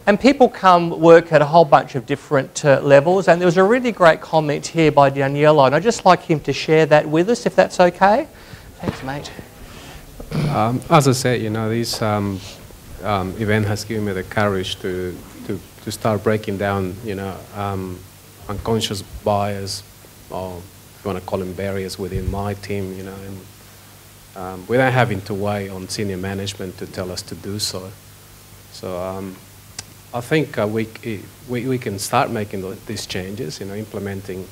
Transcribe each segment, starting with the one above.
And people come work at a whole bunch of different levels, and there was a really great comment here by Daniela, and I'd just like him to share that with us, if that's okay. Thanks, mate. As I said, you know, this event has given me the courage to start breaking down, you know, unconscious bias, or if you want to call them barriers within my team, you know, and without having to weigh on senior management to tell us to do so. So I think we can start making these changes, you know, implementing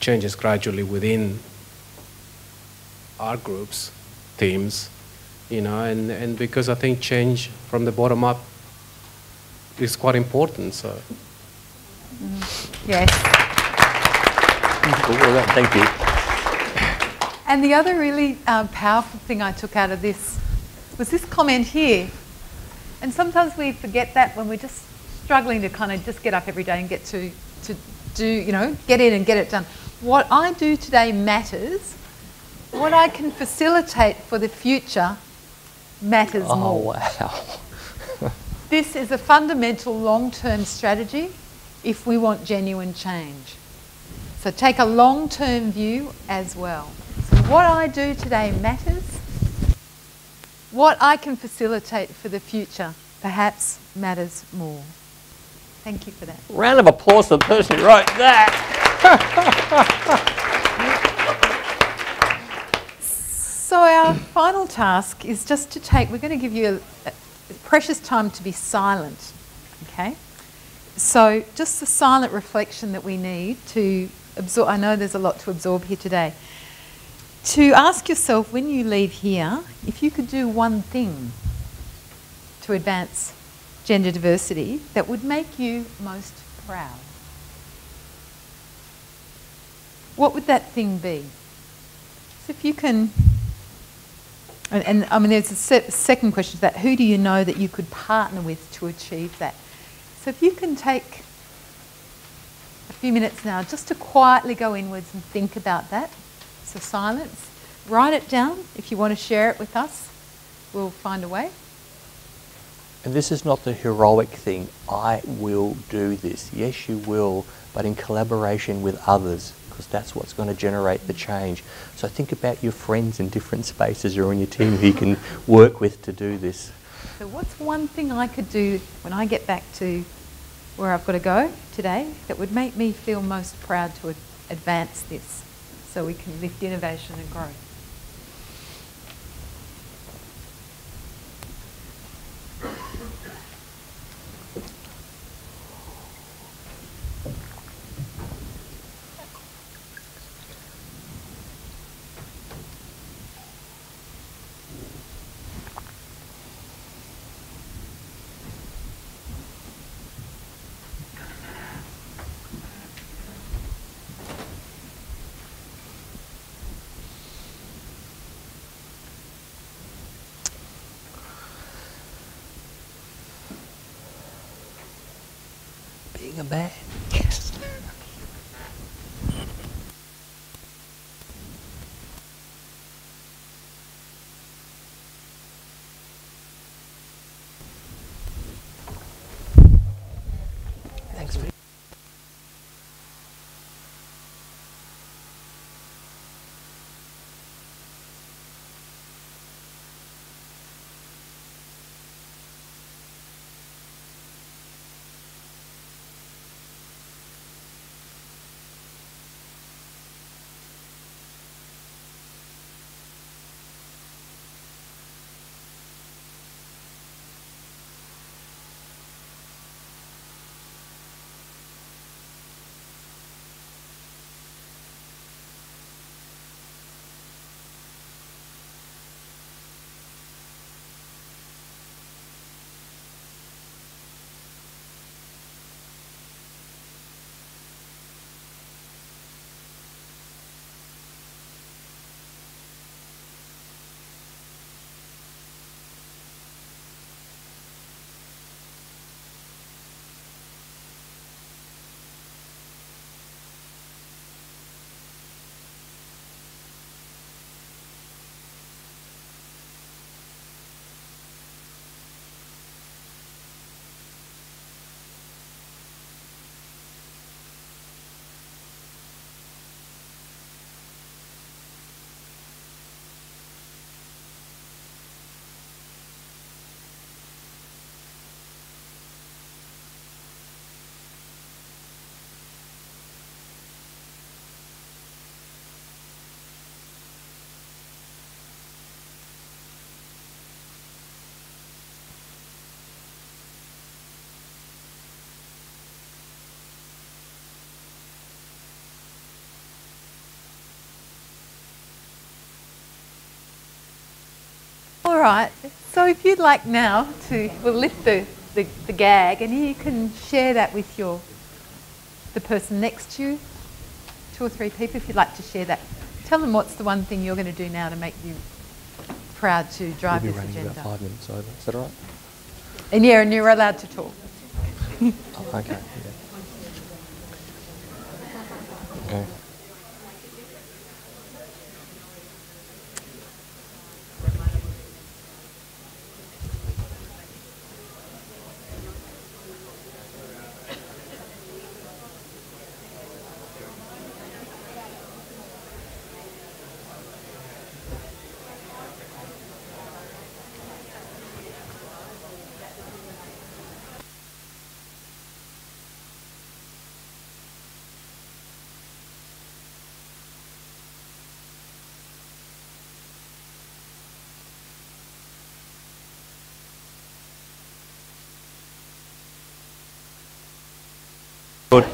changes gradually within our groups, teams, you know, and because I think change from the bottom up is quite important. So. Yes. Thank you. And the other really powerful thing I took out of this was this comment here. And sometimes we forget that when we're just struggling to kind of just get up every day and get to do, you know, get in and get it done. What I do today matters. What I can facilitate for the future matters more. Oh, wow. This is a fundamental long-term strategy if we want genuine change. So take a long-term view as well. So what I do today matters. What I can facilitate for the future perhaps matters more. Thank you for that. Round of applause to the person who wrote that. So our final task is just to take, we're going to give you a precious time to be silent, okay? So just the silent reflection that we need to absorb. I know there's a lot to absorb here today. To ask yourself, when you leave here, if you could do one thing to advance gender diversity that would make you most proud, what would that thing be? So if you can, and I mean there's a second question to that, who do you know that you could partner with to achieve that? So if you can take a few minutes now just to quietly go inwards and think about that. So silence, write it down. If you want to share it with us, we'll find a way. And this is not the heroic thing, I will do this. Yes, you will, but in collaboration with others, because that's what's going to generate the change. So think about your friends in different spaces or in your team who you can work with to do this. So what's one thing I could do when I get back to where I've got to go today that would make me feel most proud to advance this so we can lift innovation and growth? Being a man. Yes. Thanks for right, so if you'd like now to, we'll lift the gag, and you can share that with the person next to you, 2 or 3 people, if you'd like to share that. Tell them what's the one thing you're going to do now to make you proud to drive this agenda. We'll be running about 5 minutes over. Is that all right? And yeah, and you're allowed to talk. Oh, okay. Yeah. Okay. Good.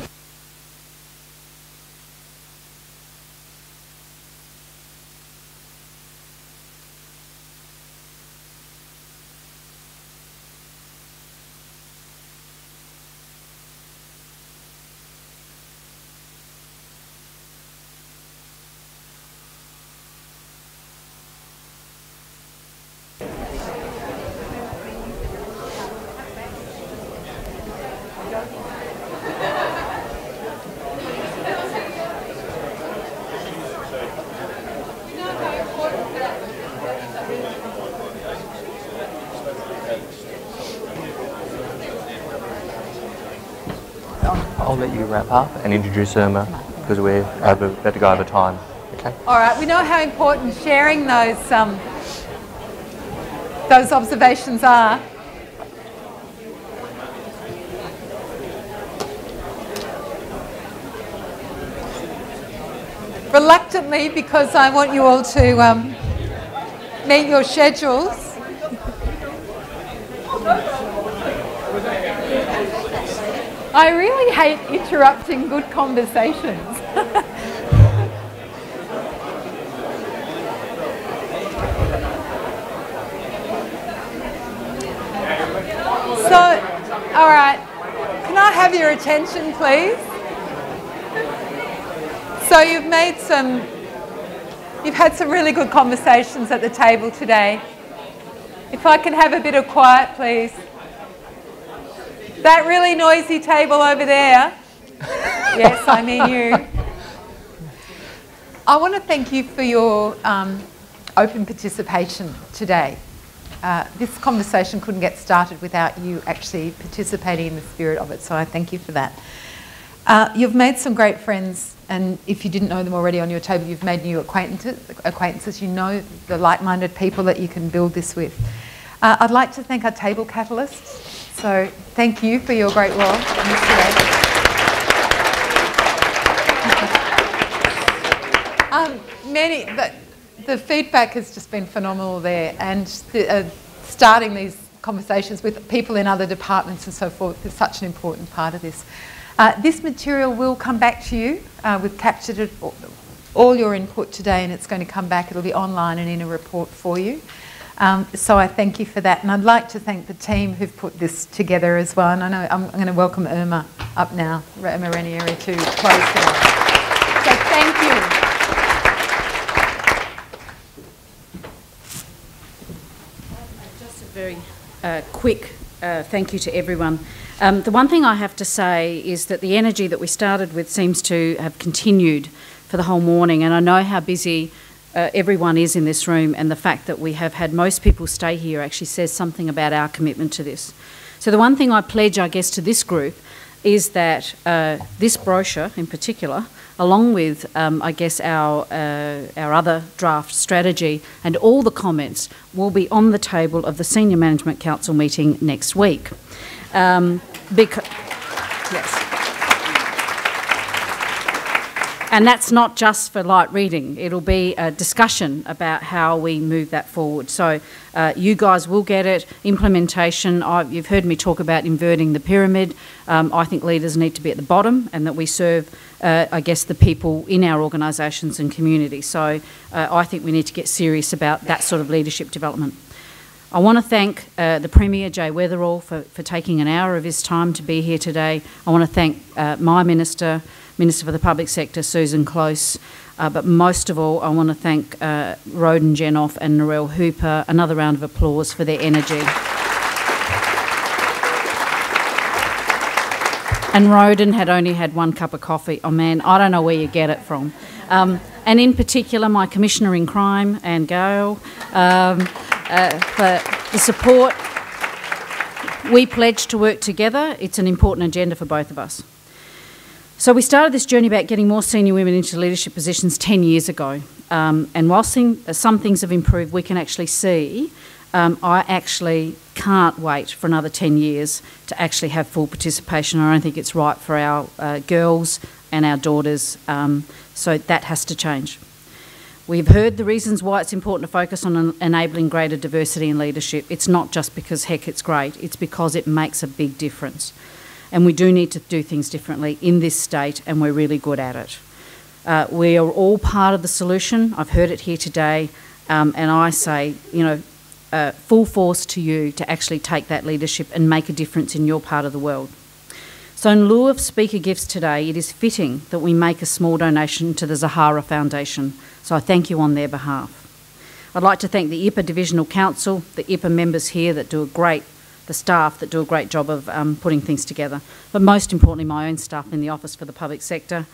I'll let you wrap up and introduce Irma because we're about to go over time. Okay. All right. We know how important sharing those observations are. Reluctantly, because I want you all to meet your schedules. I really hate interrupting good conversations. So, all right, can I have your attention, please? So you've had some really good conversations at the table today. If I can have a bit of quiet, please. That really noisy table over there. Yes, I mean you. I want to thank you for your open participation today. This conversation couldn't get started without you actually participating in the spirit of it, so I thank you for that. You've made some great friends, and if you didn't know them already on your table, you've made new acquaintances. You know the like-minded people that you can build this with. I'd like to thank our table catalysts. So thank you for your great role today. The feedback has just been phenomenal there, and starting these conversations with people in other departments and so forth is such an important part of this. This material will come back to you. We've captured all your input today, and it's going to come back. It'll be online and in a report for you. So I thank you for that, and I'd like to thank the team who've put this together as well. And I know I'm going to welcome Irma up now, Irma Ranieri, to close today. So thank you. Just a very quick thank you to everyone. The one thing I have to say is that the energy that we started with seems to have continued for the whole morning, and I know how busy everyone is in this room, and the fact that we have had most people stay here actually says something about our commitment to this. So the one thing I pledge, I guess, to this group is that this brochure in particular, along with, I guess, our other draft strategy and all the comments will be on the table of the Senior Management Council meeting next week. Yes. And that's not just for light reading. It'll be a discussion about how we move that forward. So you guys will get it. Implementation, you've heard me talk about inverting the pyramid. I think leaders need to be at the bottom, and that we serve, I guess, the people in our organisations and community. So I think we need to get serious about that sort of leadership development. I want to thank the Premier, Jay Weatherall, for taking an hour of his time to be here today. I want to thank my Minister for the Public Sector, Susan Close, but most of all, I want to thank Roden Jenoff and Narelle Hooper. Another round of applause for their energy. And Roden had only had 1 cup of coffee. Oh man, I don't know where you get it from. And in particular, my Commissioner in Crime, Anne Gale, for the support. We pledge to work together. It's an important agenda for both of us. So we started this journey about getting more senior women into leadership positions 10 years ago. And whilst some things have improved, we can actually see I actually can't wait for another 10 years to actually have full participation. I don't think it's right for our girls and our daughters, so that has to change. We've heard the reasons why it's important to focus on enabling greater diversity in leadership. It's not just because, heck, it's great, it's because it makes a big difference. And we do need to do things differently in this state, and we're really good at it. We are all part of the solution. I've heard it here today, and I say, you know, full force to you to actually take that leadership and make a difference in your part of the world. So in lieu of speaker gifts today, it is fitting that we make a small donation to the Zahara Foundation. So I thank you on their behalf. I'd like to thank the IPA Divisional Council, the IPA members here that do the staff that do a great job of putting things together, but most importantly my own staff in the Office for the Public Sector,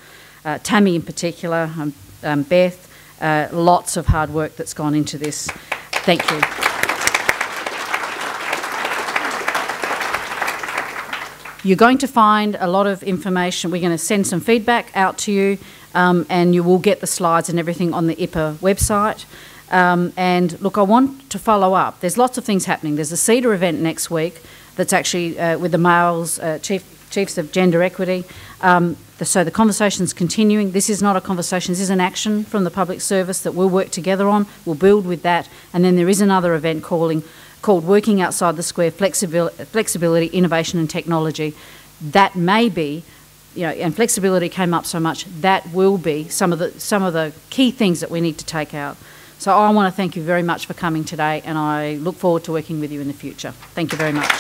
Tammy in particular, Beth, lots of hard work that's gone into this. Thank you. You're going to find a lot of information. We're going to send some feedback out to you, and you will get the slides and everything on the IPA website. And look, I want to follow up. There's lots of things happening. There's a CEDA event next week that's actually with the males, chiefs of gender equity. So the conversation's continuing. This is not a conversation, this is an action from the public service that we'll work together on. We'll build with that. And then there is another event called Working Outside the Square, Flexibility, Innovation and Technology. That may be, you know, and flexibility came up so much, that will be some of the key things that we need to take out. So I want to thank you very much for coming today, and I look forward to working with you in the future. Thank you very much.